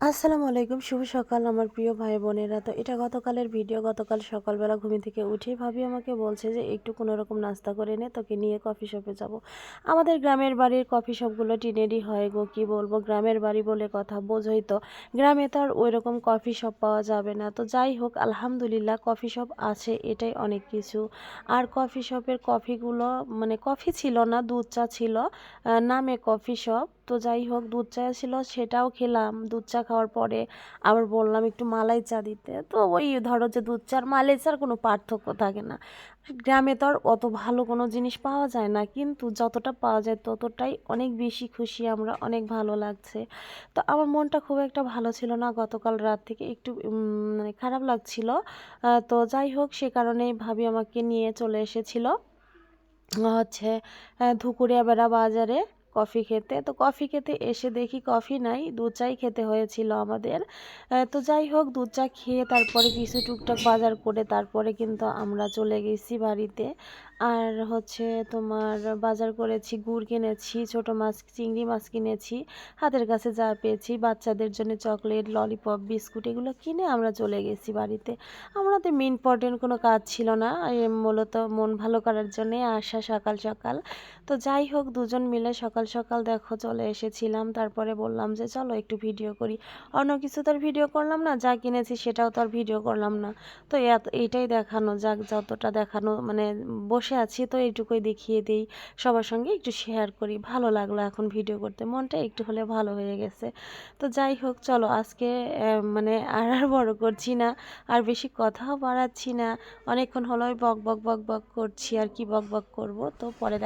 আসসালামু আলাইকুম, শুভ সকাল আমার প্রিয় ভাই বোনেরা। তো এটা গতকালের ভিডিও। গতকাল সকালবেলা ঘুম থেকে উঠেই ভাবি আমাকে বলছে যে একটু কোনো রকম নাস্তা করে নে, তোকে নিয়ে কফি শপে যাব। আমাদের গ্রামের বাড়ির কফি শপগুলো টিনেরই হয় গো, কি বলবো, গ্রামের বাড়ি বলে কথা, বোঝোই তো। গ্রামে তো আর ওই রকম কফি শপ পাওয়া যাবে না। তো যাই হোক, আলহামদুলিল্লাহ কফি শপ আছে, এটাই অনেক কিছু। আর কফি শপের কফিগুলো মানে কফি ছিল না, দুধ চা ছিল, নামে কফি শপ। তো যাই হোক, দুধ চা ছিল, সেটাও খেলাম। দুধ চা খাওয়ার পরে আবার বললাম একটু মালাই চা দিতে। তো ওই ধরো যে দুধ চা আর মালাই চার কোনো পার্থক্য থাকে না। গ্রামে তো আর অত ভালো কোনো জিনিস পাওয়া যায় না, কিন্তু যতটা পাওয়া যায় ততটাই অনেক বেশি খুশি আমরা, অনেক ভালো লাগছে। তো আমার মনটা খুব একটা ভালো ছিল না গতকাল রাত থেকে, একটু মানে খারাপ লাগছিল। তো যাই হোক, সে কারণেই ভাবি আমাকে নিয়ে চলে এসেছিল হচ্ছে ধুকুরিয়াবেড়া বাজারে কফি খেতে। তো কফি খেতে এসে দেখি কফি নাই, দুধ চাই খেতে হয়েছিল আমাদের। তো যাই হোক, দুধ চা খেয়ে তারপরে কিছু টুকটাক বাজার করে তারপরে কিন্তু আমরা চলে গেছি বাড়িতে। আর হচ্ছে তোমার বাজার করেছি, গুড় কিনেছি, ছোট মাছ চিংড়ি মাছ কিনেছি, হাতের কাছে যা পেয়েছি, বাচ্চাদের জন্য চকলেট, ললিপপ, বিস্কুট এগুলো কিনে আমরা চলে গেছি বাড়িতে। আমাদের ইম্পর্টেন্ট কোনো কাজ ছিল না, মূলত মন ভালো করার জন্যে আসা সকাল সকাল। তো যাই হোক, দুজন মিলে সকাল সকাল দেখো চলে এসেছিলাম। তারপরে বললাম যে চলো একটু ভিডিও করি। অন্য কিছু তো আর ভিডিও করলাম না, যা কিনেছি সেটাও তো আর ভিডিও করলাম না। তো এইটাই দেখানো যাক, যতটা দেখানো মানে বসে আছি তো এইটুকুই দেখিয়ে দিই, সবার সঙ্গে একটু শেয়ার করি। ভালো লাগলো এখন ভিডিও করতে, মনটা একটু হলে ভালো হয়ে গেছে। তো যাই হোক, চলো আজকে মানে আর বড় করছি না, আর বেশি কথাও বাড়াচ্ছি না। অনেকক্ষণ হলো বক বক বক বক করছি, আর কি বক বক করব, তো পরে